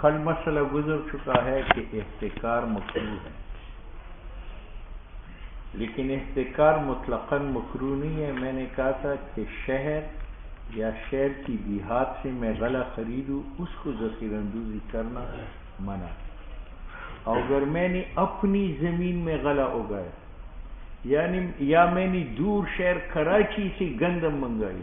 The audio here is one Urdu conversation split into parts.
کل مسئلہ گزر چکا ہے کہ احتکار مکروہ ہے، لیکن احتکار مطلقاً مکروہ نہیں ہے۔ میں نے کہا تھا کہ شہر یا شہر کی دیہات سے میں غلہ خریدوں، اس کو ذخیرہ اندوزی کرنا منع ہے۔ اور اگر میں نے اپنی زمین میں غلہ اگایا، یعنی یا میں نے دور شہر کراچی سے گندم منگائی،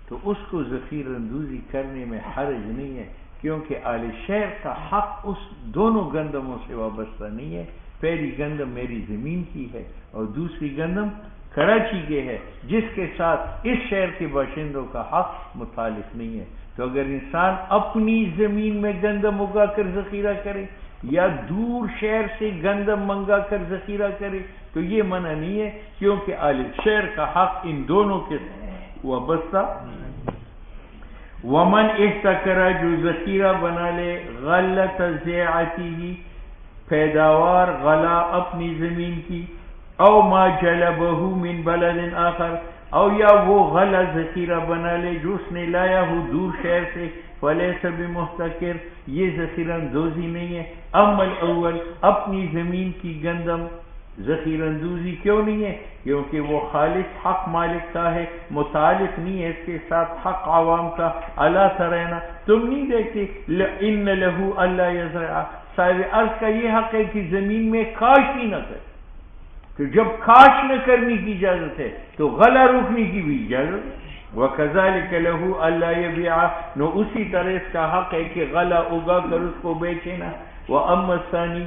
تو اس کو ذخیرہ اندوزی کرنے میں حرج نہیں ہے، کیونکہ اہل شہر کا حق اس دونوں گندموں سے وابستہ نہیں ہے۔ پہلی گندم میری زمین کی ہے اور دوسری گندم کراچی کے ہے، جس کے ساتھ اس شہر کے باشندوں کا حق متعلق نہیں ہے۔ تو اگر انسان اپنی زمین میں گندم اگا کر ذخیرہ کرے یا دور شہر سے گندم منگا کر ذخیرہ کرے تو یہ منع نہیں ہے، کیونکہ اہل شہر کا حق ان دونوں کے وابستہ۔ ومن احتکر، جو ذخیرہ بنا لے، غلۃ زیعتہ، پیداوار غلہ اپنی زمین کی، او ما جلبہ من بلد آخر، او یا وہ غلہ ذخیرہ بنا لے جو اس نے لایا ہو دور شہر سے، فلیس بمحتکر، یہ ذخیرہ اندوزی نہیں ہے۔ اما الاول، اپنی زمین کی گندم ذخیرہ اندوزی کیوں نہیں ہے؟ کیونکہ وہ خالص حق مالک کا ہے، متعلق نہیں ہے اس کے ساتھ حق عوام کا۔ الا ترینا، تم نہیں دیکھتے، ان لہ الا یزرع، صاحب عرض کا یہ حق ہے کہ زمین میں کاشت ہی نہ کرے۔ تو جب کاشت نہ کرنے کی اجازت ہے تو غلہ روکنے کی بھی اجازت ہے۔ وَكَذَلِكَ لَهُ أَلَّا يَبِيعَ، نو اسی طرح اس کا حق ہے کہ غلہ اگا کر اس کو بیچے نہ۔ وَأَمَّا الثَّانِي،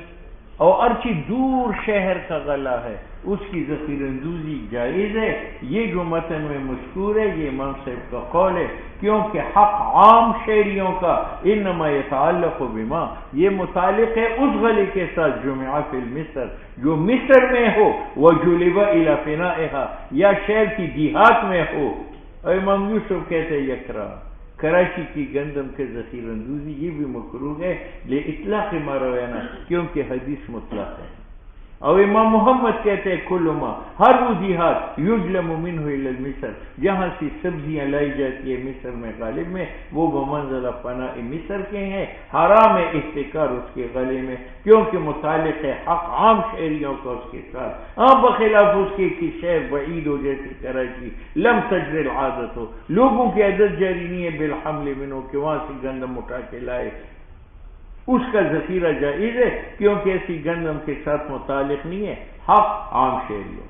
اور ارچی دور شہر کا غلہ ہے اس کی ذخیرہ اندوزی جائز ہے۔ یہ جو متن میں مذکور ہے یہ امام صاحب کا قول ہے، کیونکہ حق عام شہریوں کا انما یتعلق بما، یہ متعلق ہے اس غلے کے ساتھ جمع فی مصر، جو مصر میں ہو، وجلب الی فنائها، یا شہر کی دیہات میں ہو۔ اور امام یوسف کہتے ہیں یکرا، کراچی کی گندم کے ذخیرہ اندوزی یہ بھی مکروہ ہے لاطلاق ما روینا، کیونکہ حدیث مطلق ہے۔ اور امام محمد کہتے ہیں کل ما، ہر وہ دیہات یجلم منہ الی مصر، جہاں سے سبزیاں لائی جاتی ہے مصر میں غالب میں، وہ بمنزلہ فناء مصر کے ہیں، حرام ہے احتکار اس کے غلے میں، کیونکہ متعلق ہے حق عام شہریوں کا اس کے ساتھ۔ بخلاف اس کے کہ شہر بعید ہو جیسے کراچی، لم تجر العادت ہو، لوگوں کی عادت جاری نہیں ہے بالحمل منہ، کہ وہاں سے گندم اٹھا کے لائے، اس کا ذخیرہ جائز ہے، کیونکہ ایسی گندم کے ساتھ متعلق نہیں ہے حق عام شہریوں۔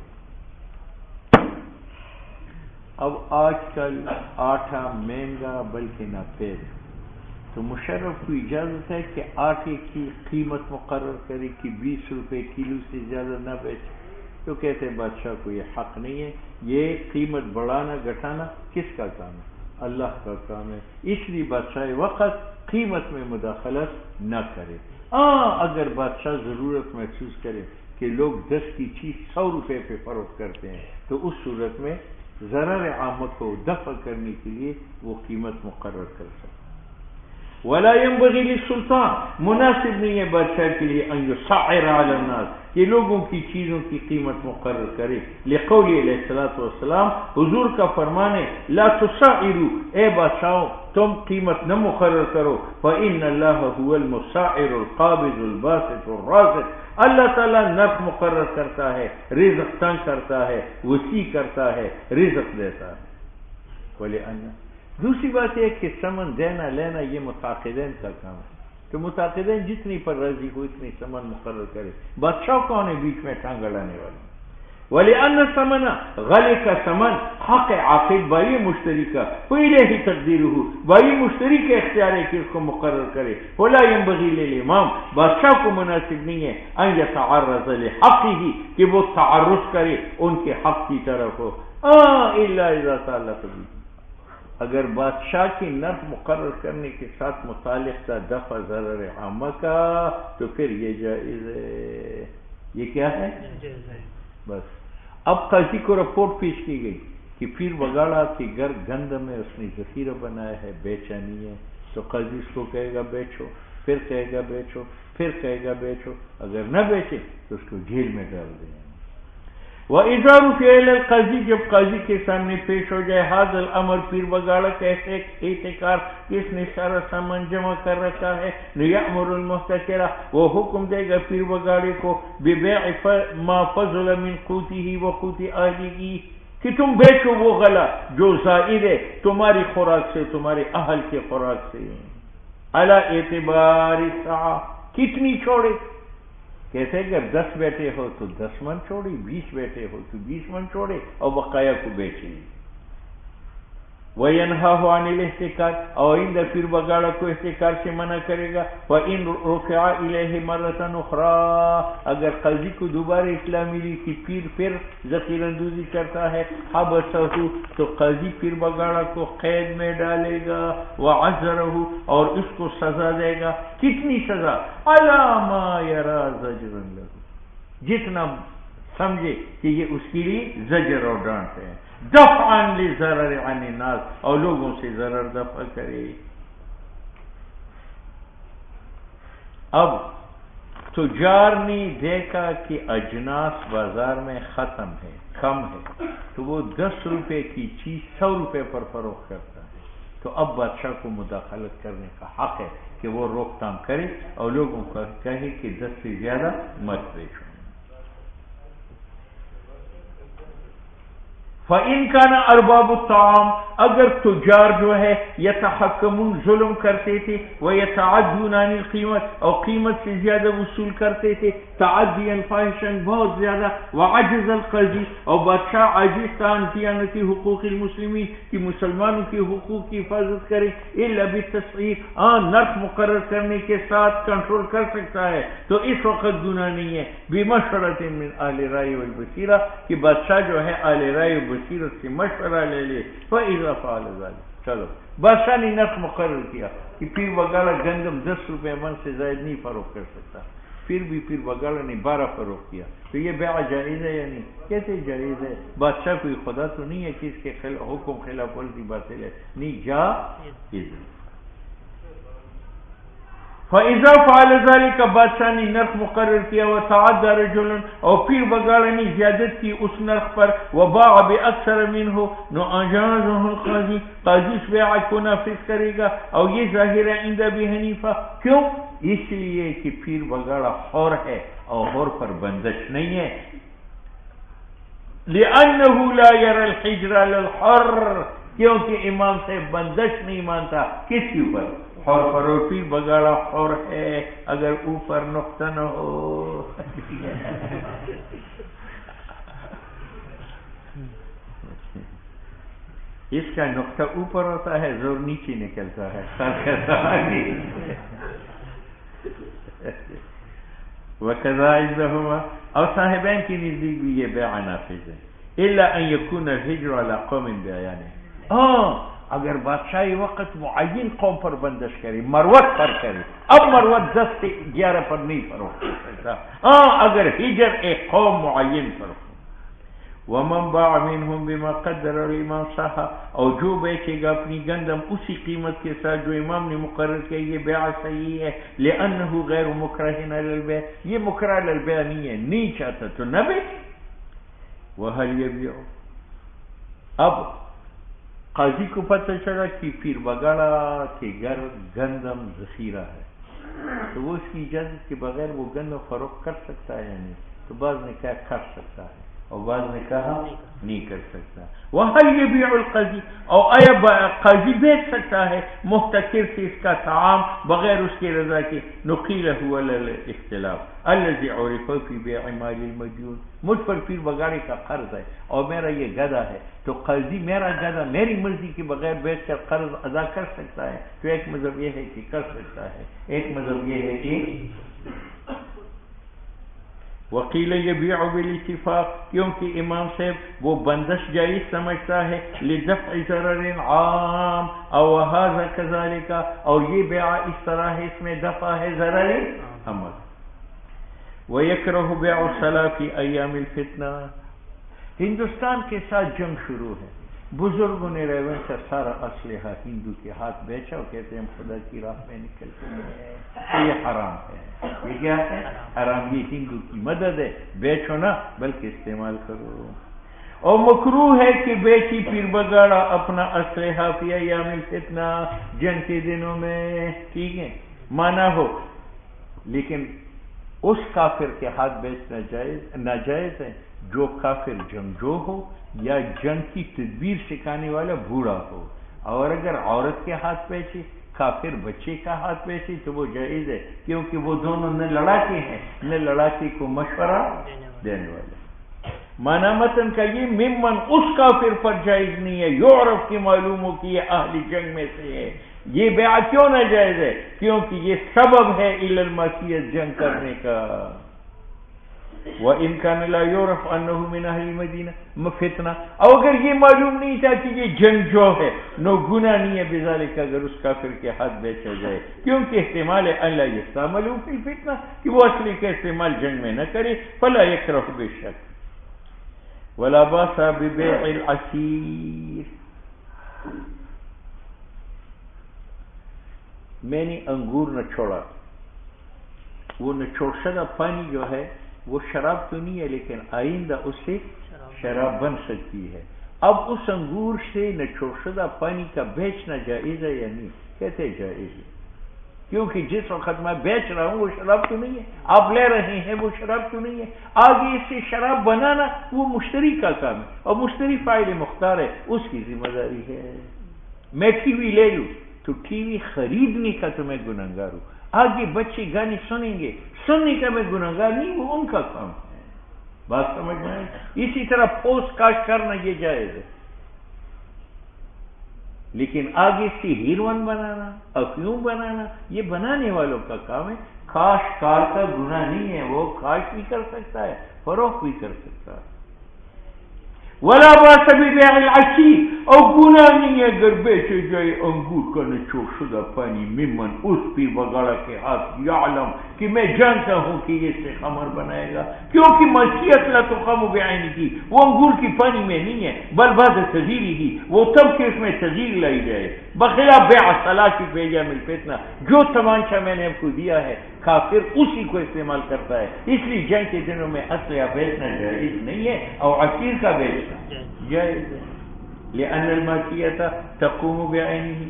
اب آج کل آٹا مہنگا بلکہ ناپید، تو مشرف کو اجازت ہے کہ آٹے کی قیمت مقرر کرے کہ 20 روپے کلو سے زیادہ نہ بیچے، تو کہتے ہیں بادشاہ کو یہ حق نہیں ہے، یہ قیمت بڑھانا گھٹانا کس کا کام ہے؟ اللہ کا کام ہے، اس لیے بادشاہ وقت قیمت میں مداخلت نہ کرے۔ اگر بادشاہ ضرورت محسوس کرے کہ لوگ 10 کی چیز 100 روپے پہ فروخت کرتے ہیں، تو اس صورت میں ضرر عامہ کو دفع کرنے کے لیے وہ قیمت مقرر کر سکتے۔ ولا ينبغي للسلطان، مناسب نہیں ہے بادشاہ کے لیے ان يسعر على الناس، کہ لوگوں کی چیزوں کی قیمت مقرر کرے، لقول علیہ الصلوۃ والسلام، حضور کا فرمان ہے لا تسعروا، اے بادشاہوں تم قیمت نہ مقرر کرو، فإن الله هو المسعر القابض الباسط الرازق، اللہ تعالیٰ نرخ مقرر کرتا ہے، رزق تنگ کرتا ہے، وسیع کرتا ہے، رزق دیتا ہے۔ ولأن، دوسری بات یہ کہ ثمن دینا لینا یہ متعاقدین کا کام ہے، تو متعاقدین جتنی پر راضی ہو اتنی ثمن مقرر کرے، بادشاہ کون ہے بیچ میں ٹانگ اڑانے والا؟ وَلِأَنَّ الثَّمَنَ، غلے کا ثمن حق عاقد بائی مشتری کا، فَإِلَيْهِ تَقْدِيرُهُ، بائی مشتری کے اختیار ہے کہ اس کو مقرر کرے، وَلَا يَنبَغِي لِلْإِمَامِ، بادشاہ کو مناسب نہیں ہے أَن يَتَعَرَّضَ لِحَقِّهِ، کہ وہ تعرض کرے ان کے حق کی طرف ہو، إِلَّا إِذَا تَعَلَّقَ بِهِ، اگر بادشاہ کی نرخ مقرر کرنے کے ساتھ متعلق تھا دفع ضرر عامہ کا، تو پھر یہ جائز ہے۔ یہ کیا ہے؟ بس اب قاضی کو رپورٹ پیش کی گئی کہ پیر بگاڑا کے گھر گندم ہے، اس نے ذخیرہ بنایا ہے، بیچا نہیں ہے، تو قاضی اس کو کہے گا بیچو، پھر کہے گا بیچو، پھر کہے گا بیچو، اگر نہ بیچے تو اس کو جیل میں ڈال دیں۔ وَإِذَا رُفِعَ إِلَى الْقَاضِي جب قاضی کے سامنے پیش ہو جائے حاضر الامر پیر بگاڑا کیسے احتکار کس نے سارا سامان جمع کر رکھا ہے یأمر المحتکرہ وہ حکم دے گا پیر بگاڑے کو ببیع ما فضل من قوتہ وقوت اہلہ کہ تم بیچو وہ غلہ جو زائد ہے تمہاری خوراک سے تمہارے اہل کے خوراک سے علی اعتبار الساعہ کتنی چھوڑے کہتے ہیں کہ 10 بیٹے ہو تو 10 من چھوڑی 20 بیٹے ہو تو 20 من چھوڑے اور بقایا کو بیچے وَيَنْهَاهُ عَنِ الْاحْتِكَارِ اور آئندہ پھر بگاڑا کو احتکار سے منع کرے گا وَإِنْ رُفِعَ إِلَيْهِ مَرَّةً أُخْرَى اگر قاضی کو دوبارہ اطلاع ملی کہ پیر پھر ذخیرہ اندوزی کرتا ہے حبسه تو قاضی پھر بگاڑا کو قید میں ڈالے گا وَعَزَّرَهُ اور اس کو سزا دے گا کتنی سزا عَلَى مَا يَرَى زَجْرًا لَهُ جتنا سمجھے کہ یہ اس کے لیے زجر اور ڈانٹ ہے دفعاً لضرر عن الناس اور لوگوں سے ضرر دفع کرے اب تجار نے دیکھا کہ اجناس بازار میں ختم ہے کم ہے تو وہ 10 روپے کی چیز 100 روپے پر فروخت کرتا ہے تو اب بادشاہ کو مداخلت کرنے کا حق ہے کہ وہ روک تھام کرے اور لوگوں کو کہے کہ 10 سے زیادہ مت بیچو فَإِنْ كَانَ أَرْبَابُ الطَّعَامِ اگر تجار جو ہے یتحکمون ظلم کرتے تھے وَيَتَعَدُّونَ عَنِ الْقِیمَةِ اور قیمت سے زیادہ وصول کرتے تھے تعدیاً فاحشاً بہت زیادہ وعجز القاضی اور بادشاہ عاجز تھا عن صیانت حقوق المسلمین کہ مسلمانوں کے حقوق کی حفاظت کرے الا بالتسعیر نرخ مقرر کرنے کے ساتھ کنٹرول کر سکتا ہے تو اس وقت گناہ نہیں ہے بمشورۃ من اہل رائے والبصیرہ کہ بادشاہ جو ہے اہل رائے و بصیرت سے مشورہ لے لے فاذا فعل ذلك چلو بادشاہ نے نرخ مقرر کیا کہ پیر بگاڑا گندم 10 روپے من سے زائد نہیں فروخت کر سکتا پھر بھی پیر بگاڑا نے 12 فروخت کیا تو یہ بیع جائز ہے یا نہیں کیسے جائز ہے بادشاہ کوئی خدا تو نہیں ہے کہ اس کے حکم خلاف ورزی باطل ہے نہیں جائز فَإِذَا فَعَلَ ذَلِكَ بادشاہ نے نرخ مقرر کیا وَتَعَدَّى رَجُلٌ اور پیر بگاڑا نے زیادت کی اس نرخ پر وَبَاعَ بِأَكْثَرَ مِنْهُ نو أَجَازَهُ الْقَاضِي قاضی اس بیع کو نافذ کرے گا اور یہ ظاہر ہے عند ابی حنیفہ کیوں اس لیے کہ پیر بگاڑا حر ہے اور حر پر بندش نہیں ہے لِأَنَّهُ لَا يَرَى الْحِجْرَ لِلْحُرِّ کیونکہ امام سے بندش نہیں مانتا کس کے اوپر حر پر اور پیر بگاڑا حر ہے اگر اوپر نقطہ نہ ہو اس کا نقطہ اوپر ہوتا ہے زور نیچے نکلتا ہے وَكَذَا عِزَّهُمَا اور صاحبین کی نزدیک بھی یہ بیع نافذ ہے إِلَّا أَن يَكُونَ الْحِجْرُ عَلَى قَوْمٍ بِعَيَانِهِ اگر بادشاہی وقت معین قوم پر بندش کرے مروت پر کرے اب مروت 10 سے 11 پر نہیں فروخت کر سکتا اگر ہجر ایک قوم معین پر ہو وَمَنْ بَاعَ مِنْهُمْ بِمَا قَدَّرَ الْإِمَامُ صَحَّ اور جو بیچے گا اپنی گندم اسی قیمت کے ساتھ جو امام نے مقرر کیا یہ بیع صحیح ہے لِأَنَّهُ غَيْرُ مُكْرَهٍ عَلَى الْبَيْعِ یہ مکرہ علی البیع نہیں ہے نہیں چاہتا تو نہ بیچ وَهَلْ يَبِيعُ اب قاضی کو پتہ چلا کہ پیر بگاڑا کے گھر گندم ذخیرہ ہے تو وہ اس کی اجازت کے بغیر وہ گندم فروخت کر سکتا ہے یعنی تو بعض نے کہا کر سکتا ہے اور بعض نے کہا نہیں کر سکتا وَهَلْ يَبِيعُ الْقَاضِي اور آیا قاضی بیچ سکتا ہے محتکر سے اس کا طعام بغیر اس کی رضا کے نقیل هو الاختلاف الذي عرف في بيع مال المديون مجھ پر پیر بگاڑے کا قرض ہے اور میرا یہ گدھا ہے تو قاضی میرا گدھا میری مرضی کے بغیر بیچ کر قرض ادا کر سکتا ہے تو ایک مذہب یہ ہے کہ کر سکتا ہے ایک مذہب یہ ہے کہ وکیل یبیع بالاتفاق کیونکہ امام صاحب وہ بندش جائز سمجھتا ہے لدفع ضرر عام او هذا كذلك اور یہ بیع اس طرح ہے اس میں دفع ہے ضرر عام ويكره بيع الصلاة في ایام الفتنہ ہندوستان کے ساتھ جنگ شروع ہے بزرگوں نے ریون سے سارا اسلحہ ہندو کے ہاتھ بیچا اور کہتے ہیں ہم خدا کی راہ میں نکلتے ہیں، یہ حرام ہے، یہ کیا ہے؟ حرام، یہ ہندو کی مدد ہے، بیچو نہ بلکہ استعمال کرو۔ اور مکروہ ہے کہ بیچی پیر بگاڑا اپنا اسلحہ فی ایام الفتنہ، جنگ کے دنوں میں، ٹھیک ہے، مانا ہو، لیکن اس کافر کے ہاتھ بیچنا ناجائز ہے جو کافر جنگجو ہو یا جنگ کی تدبیر سکھانے والا بوڑھا ہو، اور اگر عورت کے ہاتھ بیچے، کافر بچے کا ہاتھ بیچے تو وہ جائز ہے، کیونکہ وہ دونوں نہ لڑاکے ہیں نہ لڑاکے کو مشورہ دینے والے۔ مانا متن کا یہ ممن اس کافر پر جائز نہیں ہے، یعرف کی معلوم ہو کہ یہ اہل جنگ میں سے ہے۔ یہ بیعہ کیوں نہ جائز ہے؟ کیونکہ یہ سبب ہے الی المعصیت، جنگ کرنے کا۔ وَإِنْ كَانَ لَا يُعْرَفُ أَنَّهُ مِنْ أَهْلِ الْمَدِينَةِ فتنہ، اور اگر یہ معلوم نہیں تھا کہ یہ جنگجو ہے، نو گناہ نہیں ہے بذالک اگر اس کافر کے ہاتھ بیچا جائے، کیونکہ احتمال ہے اللہ یستعملوا فی الفتنہ کہ وہ اصلی کا استعمال جنگ میں نہ کرے، فلا یکرہ بے شک۔ ولا باس ببیع العسیر، میں نے انگور نہ چھوڑا، وہ نچوڑ شدہ پانی جو ہے وہ شراب تو نہیں ہے لیکن آئندہ اس سے شراب بن سکتی ہے۔ اب اس انگور سے نچوڑ شدہ پانی کا بیچنا جائز ہے یا نہیں؟ کہتے جائز ہے، کیونکہ جس وقت میں بیچ رہا ہوں وہ شراب تو نہیں ہے، آپ لے رہے ہیں وہ شراب تو نہیں ہے، آگے اس سے شراب بنانا وہ مشتری کا کام ہے، اور مشتری فاعل مختار ہے، اس کی ذمہ داری ہے۔ میں ٹی وی لے لوں تو ٹی وی خریدنے کا تو میں گنہگار ہوں، آگے بچے گانے سنیں گے، سننے کا میں گنہگار نہیں، وہ ان کا کام ہے۔ بات سمجھ میں آئی؟ اسی طرح پوسٹ کاسٹ کرنا یہ جائز ہے، لیکن آگے سے ہیروئن بنانا، افیون بنانا، یہ بنانے والوں کا کام ہے، کاشتکار کا گناہ نہیں ہے، وہ کاشت بھی کر سکتا ہے، فروخت بھی کر سکتا ہے۔ ولا باس ببیع العسیر، اور گناہ نہیں ہے اگر بیچے جائے انگور کا نچوڑ شدہ پانی ممن اس پیر بگاڑا کے ہاتھ، یعلم کہ میں جانتا ہوں کہ یہ سے خمر بنائے گا، کیونکہ معصیت لا تقام بعین کی، وہ انگور کی پانی میں نہیں ہے، بل بعد تغییری ہی، وہ تب کہ اس میں تغییر لائی جائے، بخلاف بیع الصلاۃ فی ایام الفتنہ، جو تمانچہ میں نے آپ کو دیا ہے کافر اسی کو استعمال کرتا ہے، اس لیے جنگ کے دنوں میں اسلحہ بیچنا جائز نہیں ہے، اور عصیر کا بیچنا جائز ہے، لأن المعصیۃ تقوم بعینہ،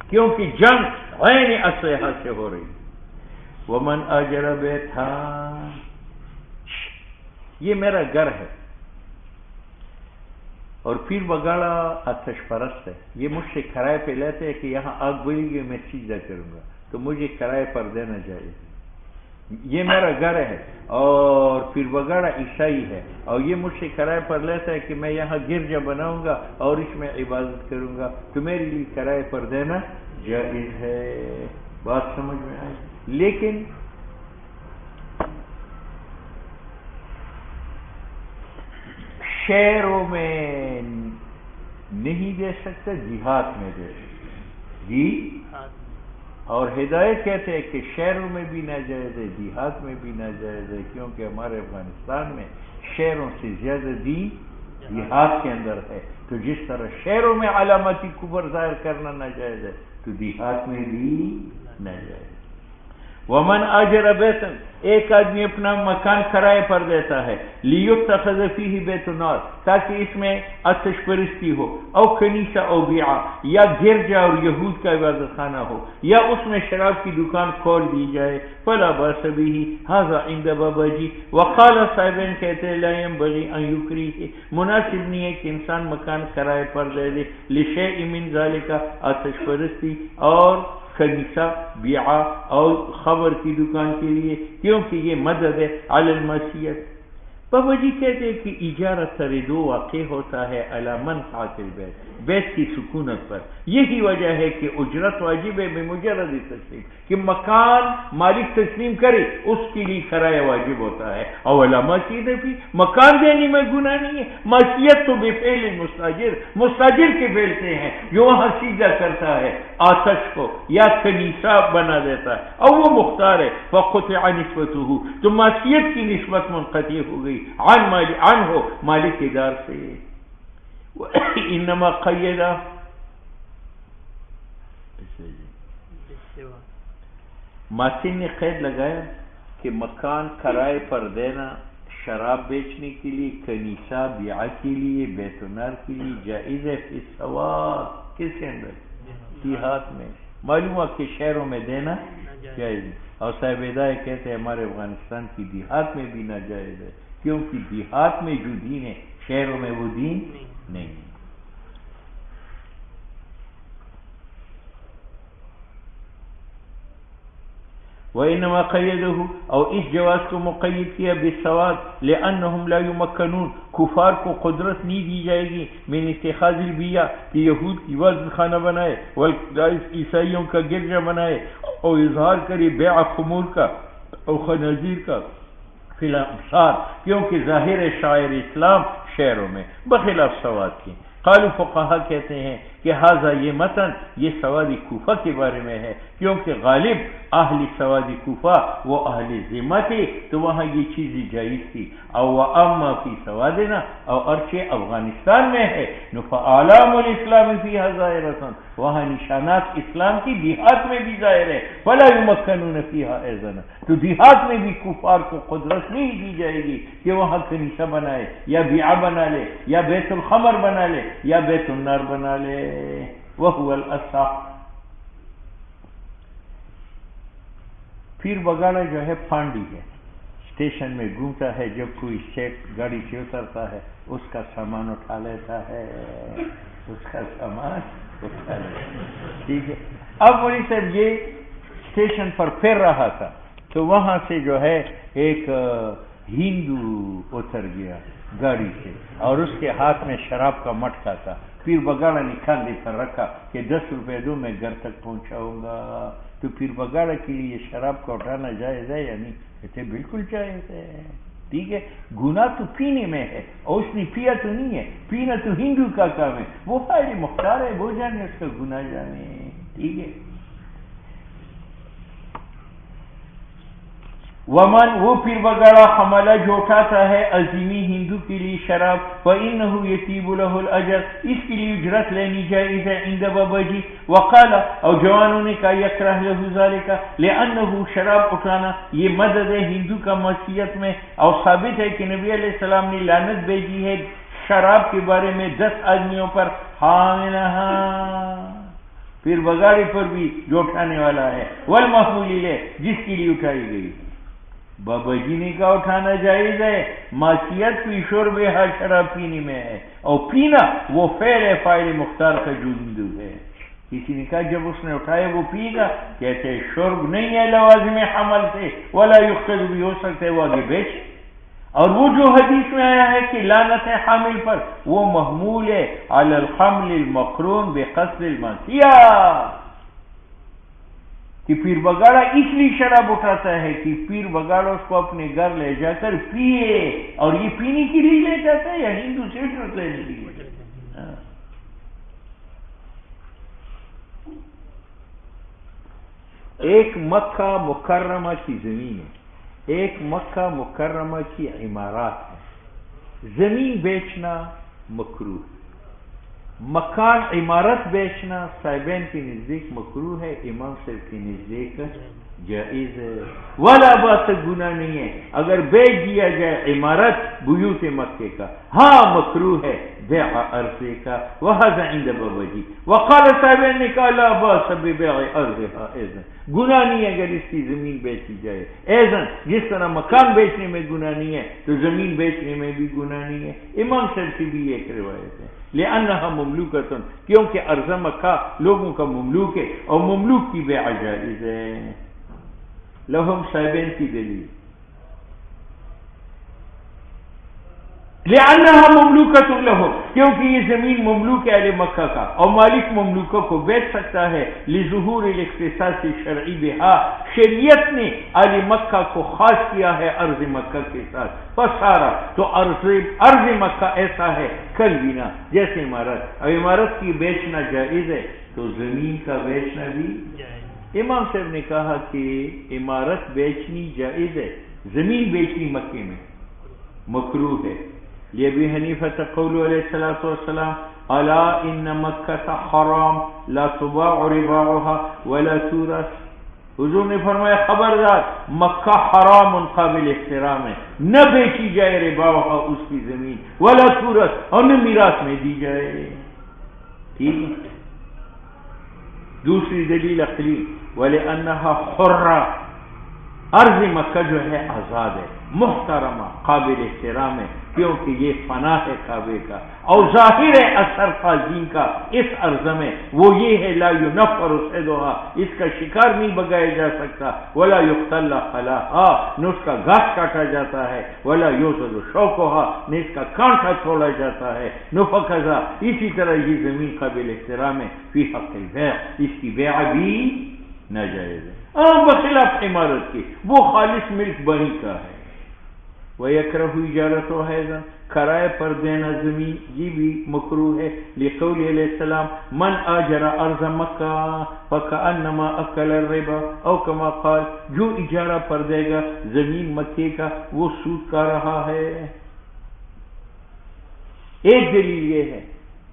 کیونکہ جنگ عین اسلحہ سے ہو رہی۔ ومن اجر بیتھا، یہ میرا گھر ہے اور پیر بگاڑا آتش پرست ہے، یہ مجھ سے کرائے پہ لیتے ہیں کہ یہاں آگ بلے گی میں سجدہ کروں گا تو مجھے کرائے پر دینا جائے، یہ میرا گھر ہے، اور پیر بگاڑا عیسائی ہے اور یہ مجھ سے کرائے پر لیتا ہے کہ میں یہاں گرجا بناؤں گا اور اس میں عبادت کروں گا تو میرے لیے کرائے پر دینا جائز ہے۔ بات سمجھ میں آئی؟ لیکن شہروں میں نہیں دے سکتا، دیہات میں دے سکتا جی، اور ہدایت کہتے ہیں کہ شہروں میں بھی ناجائز ہے، دیہات میں بھی ناجائز ہے، کیونکہ ہمارے افغانستان میں شہروں سے زیادہ دیہات کے اندر ہے، تو جس طرح شہروں میں علامتی کفر ظاہر کرنا ناجائز ہے تو دیہات میں بھی ناجائز ہے۔ ومن اجر بیتا، ایک آدمی اپنا مکان کرائے پر دیتا ہے، لیتخذ فیہ بیت النار، تاکہ اس میں آتش پرستی ہو، او کنیسہ او بیعہ، یا گرجا اور یہود کا عبادت خانہ ہو، یا اس میں شراب کی دکان کھول دی جائے، فلا باس بہ، ھذا عند بابا جی۔ وقال صاحبین کہتے ہیں لا ينبغي ان یکریہ، مناسب نہیں ہے کہ انسان مکان کرائے پر دے دے، لشیء من ذالک، آتش پرستی اور کنیسہ، بیعہ اور خبر کی دکان کے لیے، کیونکہ یہ مدد ہے علی المعصیت۔ بابا جی کہتے ہیں کہ اجارت تردو واقع ہوتا ہے علی منفعت البیت، بیت کی سکونت پر، یہی وجہ ہے کہ اجرت واجب ہے بمجرد تسلیم، کہ مکان مالک تسلیم کرے اس کے لیے کرایہ واجب ہوتا ہے، اور علی معصیت بھی، مکان دینے میں گناہ نہیں ہے، معصیت تو بفعل المستاجر، مستاجر کے فعل سے ہیں، جو وہاں سیدھا کرتا ہے آتش کو یا کنیسہ بنا دیتا ہے اور وہ مختار ہے، فقطع نسبتہ، تو معصیت کی نسبت منقطع ہو گئی عنہ مالک دار سے۔ انما قیدہ ماسن نے قید لگایا کہ مکان کرائے پر دینا شراب بیچنے کے لیے، کنیسہ بیعہ کے لیے، بیت النار کے لیے جائز ہے فی السواد، کس کے اندر؟ دیہات میں۔ معلوم ہے کہ شہروں میں دینا جائز ہے، اور صاحب ہدایت کہتے ہیں ہمارے افغانستان کی دیہات میں بھی ناجائز ہے، کیونکہ دیہات میں جو دین ہے شہروں میں وہ دین نہیں ہے۔ وَإِنَّمَا قَيَّدَهُ، اور اس جواز کو مقید کیا بِالسَّوَاد لِأَنَّهُمْ لَا يُمَكَّنُونَ، کفار کو قدرت نہیں دی جائے گی من اتخاذ البیع، کہ یہود کی وزن خانہ بنائے، عیسائیوں کا گرجا بنائے، اور اظہار کرے بیع خمور کا اور خنازیر کا فی الامصار، کیونکہ ظاہر شاعر اسلام شہروں میں بخلاف سواد کی۔ قالوا فقہا کہتے ہیں کہ ھذا یہ متن یہ سوادی کوفہ کے بارے میں ہے، کیونکہ غالب اہل سوادی کوفہ وہ اہل ذمہ تھے تو وہاں یہ چیزیں جائز تھی، او واما فی سوادنا، اور ارچہ افغانستان میں ہے فاعلام الاسلام فیہا ظاہرۃ، وہاں نشانات اسلام کی دیہات میں بھی ظاہر ہے، فلا یمکنون فیہا اذن، تو دیہات میں بھی کفار کو قدرت نہیں دی جائے گی کہ وہاں کنیسہ بنائے یا بیعہ بنا لے یا بیت الخمر بنا لے یا بیت النار بنا لے۔ وہو الاصح، پیر بگاڑا جو ہے پانڈی ہے، اسٹیشن میں گھومتا ہے، جب کوئی گاڑی سے اترتا ہے اس کا سامان اٹھا لیتا ہے، اس کا سامان اٹھا لیتا ہے، ٹھیک ہے۔ اب مولوی صاحب یہ اسٹیشن پر پھر رہا تھا تو وہاں سے جو ہے ایک ہندو اتر گیا گاڑی سے، اور اس کے ہاتھ میں شراب کا مٹکا تھا۔ پیر بگاڑا نے کاندھے پر رکھا کہ 10 روپے دو میں گھر تک پہنچاؤں گا۔ تو پیر بگاڑا کے لیے شراب کا اٹھانا جائز ہے یا نہیں؟ کہتے بالکل جائز ہے، ٹھیک ہے۔ گناہ تو پینے میں ہے، اور اس نے پیا تو نہیں ہے، پینا تو ہندو کا کام ہے، وہ فائل مختار ہے، وہ جانے اس کا گناہ جانے، ٹھیک ہے۔ ومن، وہ پیر بگاڑا حملہ جو اٹھاتا ہے عظیمی ہندو کے لیے شراب، فإنه يطيب له الأجر، اس کے لیے اجرت لینی جائز ہے عند بابا جی۔ وقال، اور جوانوں نے کہا یکرہ له ذلك لأنه، شراب اٹھانا یہ مدد ہے ہندو کا معصیت میں، اور ثابت ہے کہ نبی علیہ السلام نے لعنت بھیجی ہے شراب کے بارے میں 10 آدمیوں پر، حاملہا، پیر بگاڑے پر بھی جو اٹھانے والا ہے، والمحمول الیہ، جس کے لیے اٹھائی گئی۔ بابا جی نے کہا اٹھانا جائز ہے، معصیت کی شرب ہر شراب پینے میں ہے، اور پینا وہ فعل ہے فاعل مختار کا جو ہندو ہے۔ کسی نے کہا جب اس نے اٹھایا وہ پی گا، کہتے شرب نہیں ہے لوازم حمل سے، ولا یقتل بھی، ہو سکتا ہے وہ آگے بیچے۔ اور وہ جو حدیث میں آیا ہے کہ لعنت ہے حامل پر، وہ محمول ہے علی الحمل المقرون بقصد المعصیہ، کہ پیر بگاڑا اس لیے شراب اٹھاتا ہے کہ پیر بگاڑا اس کو اپنے گھر لے جا کر پیے، اور یہ پینے کے لیے لے جاتا ہے یا ہندو سے اجرت لینے کے لیے؟ ایک مکہ مکرمہ کی زمین ہے، ایک مکہ مکرمہ کی عمارات ہے، زمین بیچنا مکروہ، مکان عمارت بیچنا صاحبین کے نزدیک مکروہ ہے، امام صاحب کے نزدیک جائز ہے، ولا باس، گناہ نہیں ہے اگر بیچ دیا جائے عمارت بیوت مکے کا، ہاں مکروہ ہے بیع عرضے کا، وہذا عند بابا جی۔ وقال، صاحبین نے کہا لا باس ببیع عرضها اذن، گناہ نہیں ہے اگر اس کی زمین بیچی جائے، ایزن جس طرح مکان بیچنے میں گناہ نہیں ہے تو زمین بیچنے میں بھی گناہ نہیں ہے۔ امام صاحب کی بھی ایک روایت ہے، لأنها مملوکۃ، کیونکہ ارض مکہ لوگوں کا مملوک ہے، اور مملوک کی بیع جائز ہے۔ لہم، صاحبین کی دلیل، لأنها مملوکۃ لہم، کیونکہ یہ زمین مملوک ہے اہل مکہ کا، اور مالک مملوکوں کو بیچ سکتا ہے، لظہور الاختصاص شرعی بہا، شریعت نے اہل مکہ کو خاص کیا ہے ارض مکہ کے ساتھ، فسارا، تو ارض مکہ ایسا ہے کل بنا، جیسے عمارت، اور عمارت کی بیچنا جائز ہے تو زمین کا بیچنا بھی جائز۔ امام صاحب نے کہا کہ عمارت بیچنی جائز ہے، زمین بیچنی مکے میں مکروہ ہے، لأبي حنيفة قوله عليه الصلاة والسلام ألا إن مكة حرام لا تباع رباعها ولا تورث. حضور نے فرمایا خبردار مکہ حرام قابل احترام ہے، نہ بیچی جائے رباعها اس کی زمین، ولا تورث اور نہ میراث میں دی جائے. ٹھیک ہے. دوسری دلیل عقلی وَلِأَنَّهَا حُرَّةٌ، ارض مکہ جو ہے آزاد ہے، محترمہ، قابل احترام ہے، کیونکہ یہ پناہ ہے کعبے کا، اور ظاہر ہے اثر قاضین کا اس ارض میں وہ یہ ہے لا ينفر صیدها، اس کا شکار نہیں بگایا جا سکتا، ولا يقتل خلاها، نہ اس کا گھاس کاٹا جاتا ہے، ولا يوزل شوكها، نہ اس کا کانٹا توڑا جاتا ہے، نفقذا، اسی طرح یہ زمین قابل احترام ہے فی حق البیع، اس کی بیع بھی ناجائز ہے، بخلاف عمارت کی، وہ خالص ملک بنی کا ہے. وَيَكْرَهُ إِجَارَتُهَا أَيْضًا، کرائے پر دینا زمین یہ بھی مکروہ ہے، لقول علیہ السلام من آجر ارض مکہ فکأنما اکل الربا، او کما قال جو اجارہ پر دے گا زمین مکے کا وہ سود کھا رہا ہے. ایک دلیل یہ ہے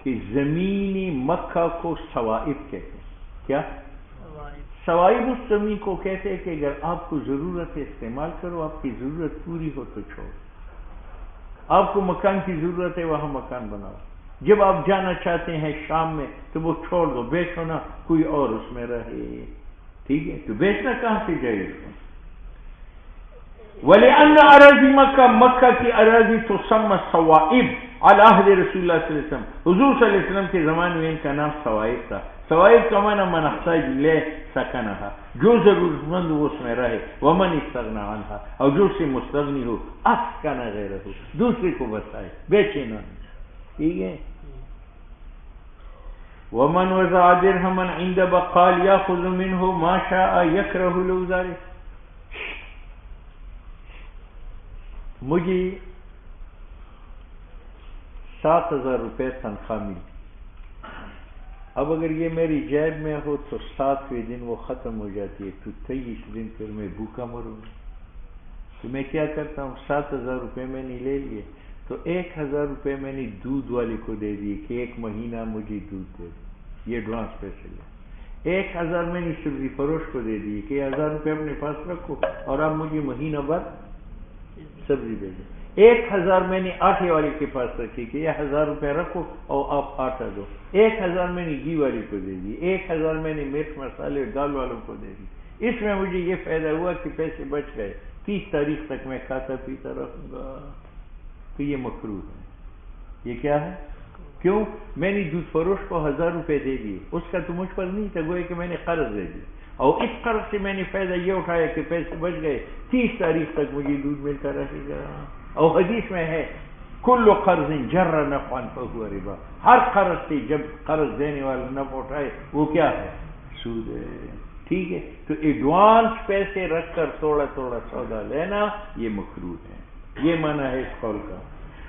کہ زمین مکہ کو سوائب کہتے ہیں. کیا سوائب؟ اس زمین کو کہتے ہیں کہ اگر آپ کو ضرورت ہے استعمال کرو، آپ کی ضرورت پوری ہو تو چھوڑو. آپ کو مکان کی ضرورت ہے وہاں مکان بناؤ، جب آپ جانا چاہتے ہیں شام میں تو وہ چھوڑ دو، بیچو نہ، کوئی اور اس میں رہے. ٹھیک ہے. تو بیچنا کہاں سے جائے اس کو؟ وَلِأَنَّ أَرَاضِي مکہ، مکہ کی اراضی تسمى الصوائب علی عہد رسول اللہ صلی اللہ علیہ وسلم، حضور صلی اللہ علیہ وسلم کے زمانے میں ان کا نام سوائب تھا. سوائب کا معنی من احتاج الیہ سکنہا، جو ضرورت مند وہ اس میں رہے، ومن استغنی عنہا، اور جو سے مستغنی ہو، اسکن غیرہ، دوسرے کو بسائے، بیچے نہ. ٹھیک ہے. ومن وضع درہما عند بقال یاخذ منہ ما شاء یکرہ له ذلک. مجھے 7,000 روپے تنخواہ ملی، اب اگر یہ میری جیب میں ہو تو 7ویں دن وہ ختم ہو جاتی ہے، تو 23 دن پھر میں بھوکا مروں. تو میں کیا کرتا ہوں، 7,000 روپے میں نے لے لیے تو 1,000 روپے میں نے دودھ والے کو دے دیے کہ 1 مہینہ مجھے دودھ دے دے، یہ ایڈوانس پیسے لے. 1,000 میں نے سبزی فروش کو دے دیے کہ 1,000 روپے اپنے پاس رکھو اور آپ مجھے مہینہ بھر سبزی دے دیں. 1,000 میں نے آٹے والے کے پاس رکھی کہ یہ 1,000 روپے رکھو اور آپ آٹا دو. 1,000 میں نے گھی والے کو دے دی. 1,000 میں نے مرچ مسالے دال والوں کو دے دی. اس میں مجھے یہ فائدہ ہوا کہ پیسے بچ گئے، 30 تاریخ تک میں کھاتا پیتا رہوں گا. تو یہ مکروہ ہے. یہ کیا ہے؟ کیوں؟ میں نے دودھ فروش کو 1,000 روپے دے دیے، اس کا تو مجھ پر نہیں تھا، گویا کہ میں نے قرض دے دی، اور اس قرض سے میں نے فائدہ یہ اٹھایا کہ پیسے بچ گئے، 30 تاریخ تک مجھے دودھ ملتا رہے گا. اور حدیث میں ہے کل قرض جر نفعا فهو ربا، ہر قرض سے جب قرض دینے والا نفع اٹھائے وہ کیا ہے؟ سود ہے. ٹھیک ہے. تو ایڈوانس پیسے رکھ کر تھوڑا تھوڑا سودا لینا یہ مکروہ ہے. یہ معنی ہے اس قول کا.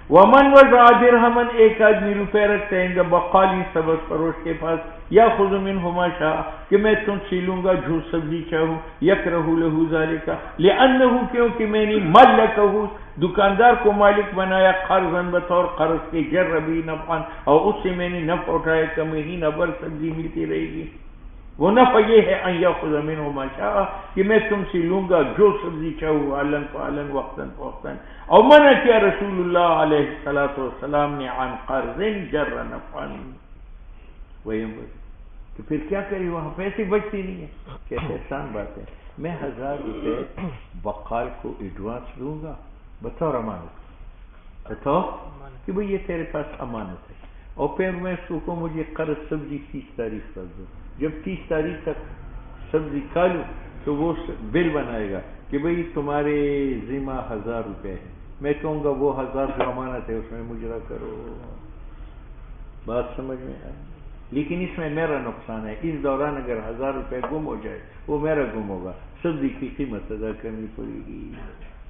ومن وضع درہما، ایک آدمی روپے رکھتے ہیں جب بقالی سبز فروش کے پاس، یا خذ منہ ما شاء، کہ میں تم سے لوں گا جو سبزی چاہوں، یکرہ له ذلک، لانہ، کیونکہ میں نے ملکہ، دکاندار کو مالک بنایا، قرضاً، بطور قرض کے، جر بھی نفعا، اور اس سے میں نے نفع اٹھایا کہ مہینہ بھر سبزی ملتی رہے گی. وہ نفع یہ ہے ان یاخذ منہ ما شاء، کہ میں تم سے لوں گا جو سبزی چاہوں، علن فعلن، وقتاً فوقتاً. اور منع کیا رسول اللہ علیہ الصلوۃ والسلام نے عن قرض جر نفعا. تو پھر کیا کرے، وہاں پیسے بچتے نہیں ہیں. کیسے آسان بات ہے، میں 1,000 روپے بقال کو ایڈوانس دوں گا بطور امانت، بطور کہ بھئی یہ تیرے پاس امانت ہے، اور پھر میں اس کو مجھے قرض سبزی 30 تاریخ تک دو. جب 30 تاریخ تک سبزی کھا لوں تو وہ بل بنائے گا کہ بھئی تمہارے ذمہ 1,000 روپے ہے. میں کہوں گا وہ 1,000 جو امانت ہے اس میں مجرا کرو. بات سمجھ میں آئے؟ لیکن اس میں میرا نقصان ہے. اس دوران اگر 1,000 روپے گم ہو جائے وہ میرا گم ہوگا، سبزی کی قیمت ادا کرنی پڑے گی.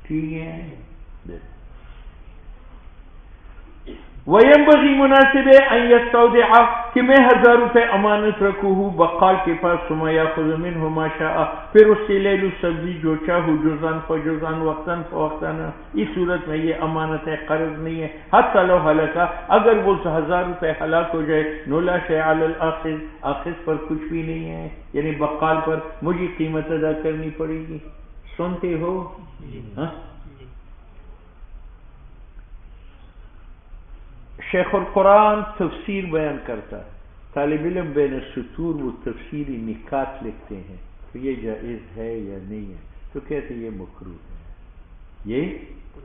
ٹھیک ہے. وَيَنْبَغِي مناسب ہے ان یستودع کہ میں 1000 روپے امانت رکھوں ہوں بقال کے پاس، ثم یاخذ منه ما شاء پھر اس سے لے لوں سبزی جو چاہوں، جزءاً فجزءاً وقتاً فوقتاً. اس صورت میں یہ امانت ہے، قرض نہیں ہے. حتی لو ہلکا اگر وہ 1000 روپے ہلاک ہو جائے، نو لا شیء علی الاخذ آخذ پر کچھ بھی نہیں ہے، یعنی بقال پر مجھے قیمت ادا کرنی پڑے گی. سنتے ہو؟ شیخ القرآن تفسیر بیان کرتا ہے، طالب علم بین السطور وہ تفسیری نکات لکھتے ہیں تو یہ جائز ہے یا نہیں ہے، تو کہتے ہیں یہ مکروہ ہے. یہ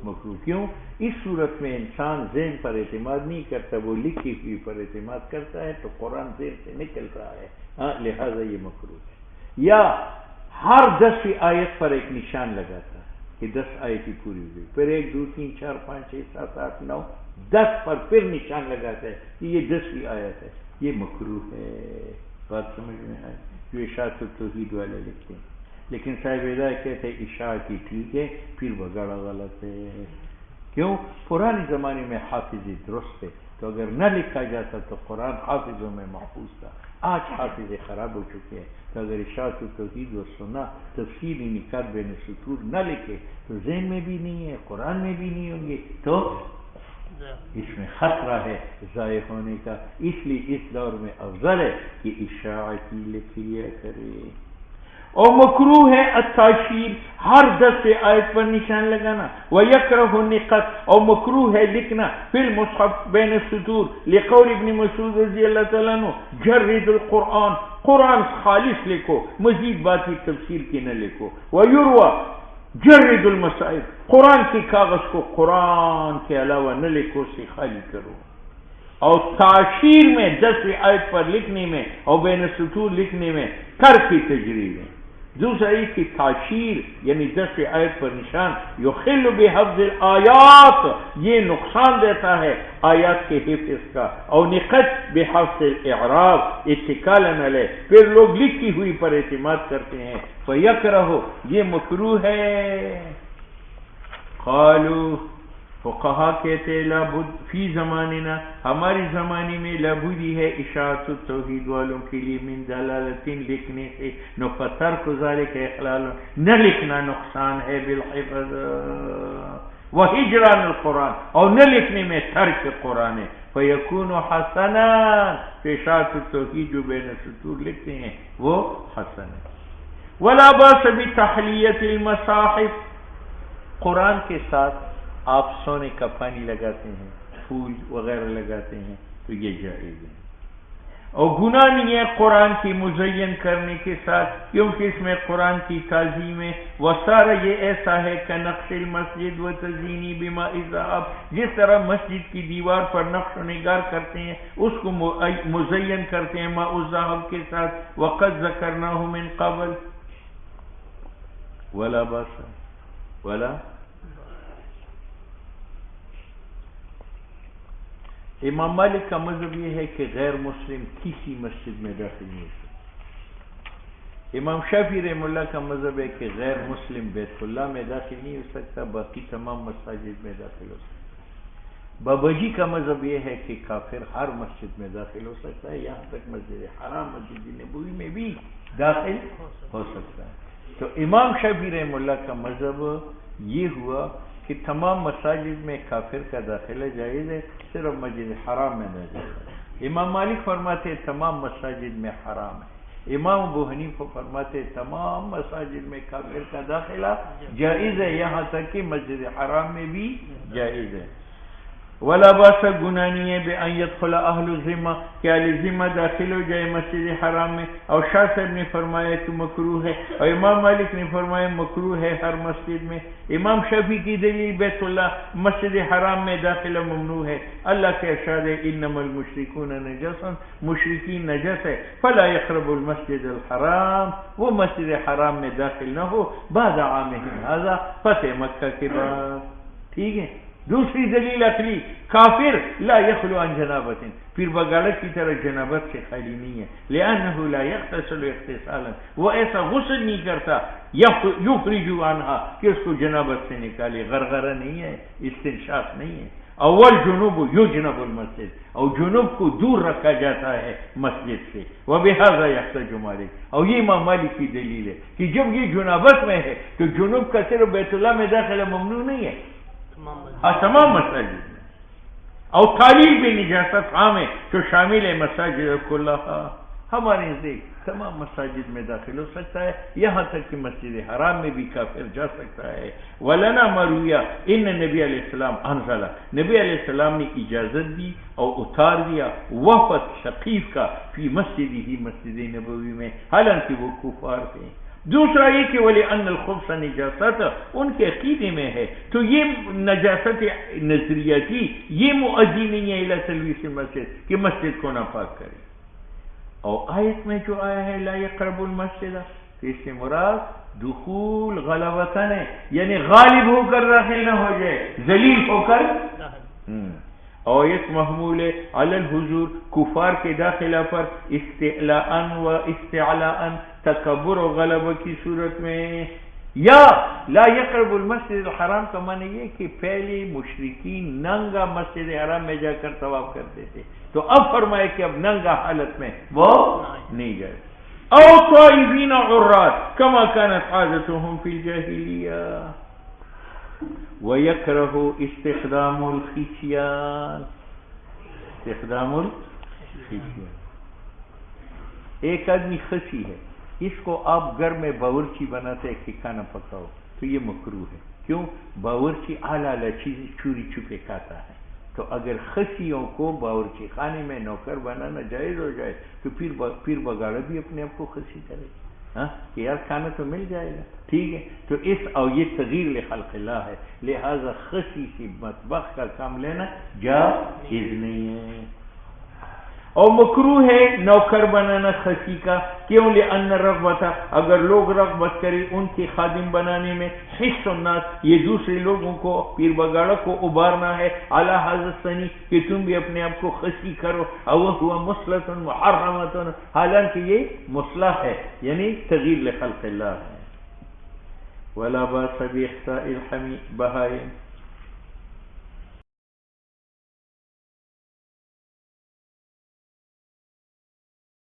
مکروہ کیوں؟ اس صورت میں انسان ذہن پر اعتماد نہیں کرتا، وہ لکھی ہوئی پر اعتماد کرتا ہے تو قرآن ذہن سے نکل رہا ہے، لہذا یہ مکروہ ہے. یا ہر 10 آیت پر ایک نشان لگاتا ہے کہ 10 آیتیں پوری ہوئی، پھر 1 2 3 4 5 6 7 8 9 10 پر پھر نشان لگاتا ہے کہ یہ 10ویں آیت ہے، یہ مکروہ ہے. بات سمجھ میں آئے؟ جو اشاعت التوحید والے لکھتے ہیں. لیکن صاحب ہدایت کہتے ہیں اشاعت کی ٹھیک ہے، پھر بگاڑا غلط ہے. کیوں؟ پرانے زمانے میں حافظی درست ہے، تو اگر نہ لکھا جاتا تو قرآن حافظوں میں محفوظ تھا. آج حافظے خراب ہو چکے ہیں، تو اگر اشاعت التوحید و سنہ تفصیلی نکات بین سطور نہ لکھے تو ذہن میں بھی نہیں ہے، قرآن میں بھی نہیں ہوں گے، تو اس میں خطرہ ہے ضائع ہونے کا. اس لیے اس دور میں افضل ہے کہ اشاعتی لکھ لیا کرے. اور مکروہ ہے التاشیر، ہر 10 آیت پر نشان لگانا. وَيَكْرَهُ النِّقَطْ، اور مکروہ ہے لکھنا فی المصحف بین السطور لقول ابن مسعود رضی اللہ تعالیٰ عنہ جرد القرآن، قرآن خالص لکھو، مزید بات کی تفسیر کی نہ لکھو. وَيُرْوَى جرد المصائب، قرآن کے کاغذ کو قرآن کے علاوہ نہ لکھو، سے خالی کرو. اور تاشیر میں 10 آیت پر لکھنے میں اور بین السطور لکھنے میں ترک کی تجریب ہے. دوسرا یہ کہ تاشیر یعنی 10 آیت پر نشان یخل بحفظ الآیات، یہ نقصان دیتا ہے آیات کے حفظ کا. اور نقط بحفظ الاعراب اتکالاً علیہ، پھر لوگ لکھی ہوئی پر اعتماد کرتے ہیں. فیکرہ، یہ مکروہ ہے. قالوا، فقہا کہتے لابد فی زماننا، ہماری زمانے میں لابدی ہے اشاعت التوحید والوں کے لیے من دلالتین لکھنے سے، نو فترک ذالک اخلال، نہ لکھنا نقصان ہے، بالحفظ وہجران القرآن، اور نہ لکھنے میں ترک قرآن ہے. فیکون حسنا، اشاعت التوحید جو بین السطور لکھتے ہیں وہ حسن ہے. ولا باس بتحلیت المصاحف، قرآن کے ساتھ آپ سونے کا پانی لگاتے ہیں، پھول وغیرہ لگاتے ہیں تو یہ جائز ہے. اور گناہ نہیں ہے قرآن کی مزین کرنے کے ساتھ، کیونکہ اس میں قرآن کی تعظیم ہے. وسارہ یہ ایسا ہے کہ نقش المسجد و تزینی بما الذهب، جس طرح مسجد کی دیوار پر نقش و نگار کرتے ہیں اس کو مزین کرتے ہیں ما الذهب کے ساتھ. وقد ذکرناه من قبل. ولا باس، ولا امام مالک کا مذہب یہ ہے کہ غیر مسلم کسی مسجد میں داخل نہیں ہو سکتا. امام شافعی رحمہ اللہ کا مذہب ہے کہ غیر مسلم بیت اللہ میں داخل نہیں ہو سکتا، باقی تمام مساجد میں داخل ہو سکتا. بابا جی کا مذہب یہ ہے کہ کافر ہر مسجد میں داخل ہو سکتا ہے، یہاں تک مسجد حرام مسجد نبوی میں بھی داخل ہو سکتا ہے. تو امام شافعی رحمہ اللہ کا مذہب یہ ہوا کہ تمام مساجد میں کافر کا داخلہ جائز ہے، صرف مسجد حرام میں ناجائز ہے. امام مالک فرماتے تمام مساجد میں حرام ہے. امام ابو حنیفہ فرماتے تمام مساجد میں کافر کا داخلہ جائز ہے، یہاں تک کہ مسجد حرام میں بھی جائز ہے. ولا باس، گناہ نہیں ہے بان يدخل اہل الذمہ، کہ اہل ذمہ داخل ہو جائے مسجد حرام میں. اور شاہ صاحب نے فرمایا کہ مکروہ ہے، اور امام مالک نے فرمایا مکروہ ہے ہر مسجد میں. امام شافعی کی دلیل بیت اللہ مسجد حرام میں داخلہ ممنوع ہے. اللہ کے ارشاد ہے انما المشرکون نجس، مشرکین نجس ہے. فلا يقربوا المسجد الحرام، وہ مسجد حرام میں داخل نہ ہو بعد عامهم هذا، فتح مکہ کے بعد. ٹھیک ہے. دوسری دلیل عقلی، کافر لا یخلو عن جنابت، پھر بغالت کی طرح جنابت سے خالی نہیں ہے. لأنه لا يغتسل اغتسالا، وہ ایسا غسل نہیں کرتا یخرج عنها کہ اس کو جنابت سے نکالے. غرغرہ نہیں ہے، استنشاق نہیں ہے. اول جنوب یجنب المسجد، اور جنوب کو دور رکھا جاتا ہے مسجد سے، وبہذا یحتج مالک، اور یہ امام مالک کی دلیل ہے کہ جب یہ جنابت میں ہے تو جنوب کا صرف بیت اللہ میں داخلہ ممنوع نہیں ہے، تمام مساجد میں، اور تعلیل بھی نجاست عام ہے تو شامل ہے مساجد کلھا، ہمارے نزدیک تمام مساجد میں داخل ہو سکتا ہے، یہاں تک کہ مسجد حرام میں بھی کافر جا سکتا ہے۔ وَلَنَا مَرُوِيَا ان نبی علیہ السلام انزلہ، نبی علیہ السلام نے اجازت دی اور اتار دیا وفد ثقیف کا فی مسجد ہی مسجد نبوی میں، حالانکہ وہ کفار تھے۔ دوسرا یہ کہ وَلِأَنَّ الْخُبْثَ نجاست ان کے عقیدے میں ہے، تو یہ نجاست نظریہ تھی، یہ مؤذی نہیں ہے الی تلویث المسجد کہ مسجد کو ناپاک کرے۔ اور آیت میں جو آیا ہے لا یقرب المسجد، تو اس سے مراد دخول غلبتاً ہے، یعنی غالب ہو کر داخل نہ ہو جائے، ذلیل ہو کر۔ اور ایک محمول ہے علی الحضور، کفار کے داخلہ پر، استعلاء و استعلاء، تکبر و غلبہ کی صورت میں۔ یا لا یقرب المسجد الحرام کا معنی یہ کہ پہلے مشرکین ننگا مسجد حرام میں جا کر طواف کرتے تھے، تو اب فرمائے کہ اب ننگا حالت میں وہ نہیں جائے۔ او طائفین عرات کما كانت عادتهم فی الجاہلیہ، وَيَكْرَهُ استخدام الخصیان، استخدام الخصیان، ایک آدمی خصی ہے، اس کو آپ گھر میں باورچی بناتے کہ کھانا پکاؤ تو یہ مکروہ ہے، کیوں؟ باورچی اعلیٰ اعلیٰ چیزیں چوری چھپے کھاتا ہے، تو اگر خصیوں کو باورچی خانے میں نوکر بنانا جائز ہو جائے تو پھر بگاڑا بھی اپنے آپ کو خصی کرے، ہاں کہ یار کھانا تو مل جائے گا، ٹھیک ہے، تو اس اور یہ تغییر لخلق اللہ ہے، لہذا خصی سے مطبخ کا کام لینا جائز نہیں ہے۔ اور مکروہ ہے نوکر بنانا خصی کا، کیوں؟ لأن رغبت، اگر لوگ رغبت کریں ان کے خادم بنانے میں، حس الناس، یہ دوسرے لوگوں کو، پیر بگاڑا کو ابارنا ہے، علی ھذا الثنی، کہ تم بھی اپنے آپ کو خصی کرو، او ہوا مصلۃ محرمۃ، حالانکہ یہ مصلح ہے، یعنی تغییر لخلق اللہ ہے۔ ولا باس باحصاء الحمی بہائم،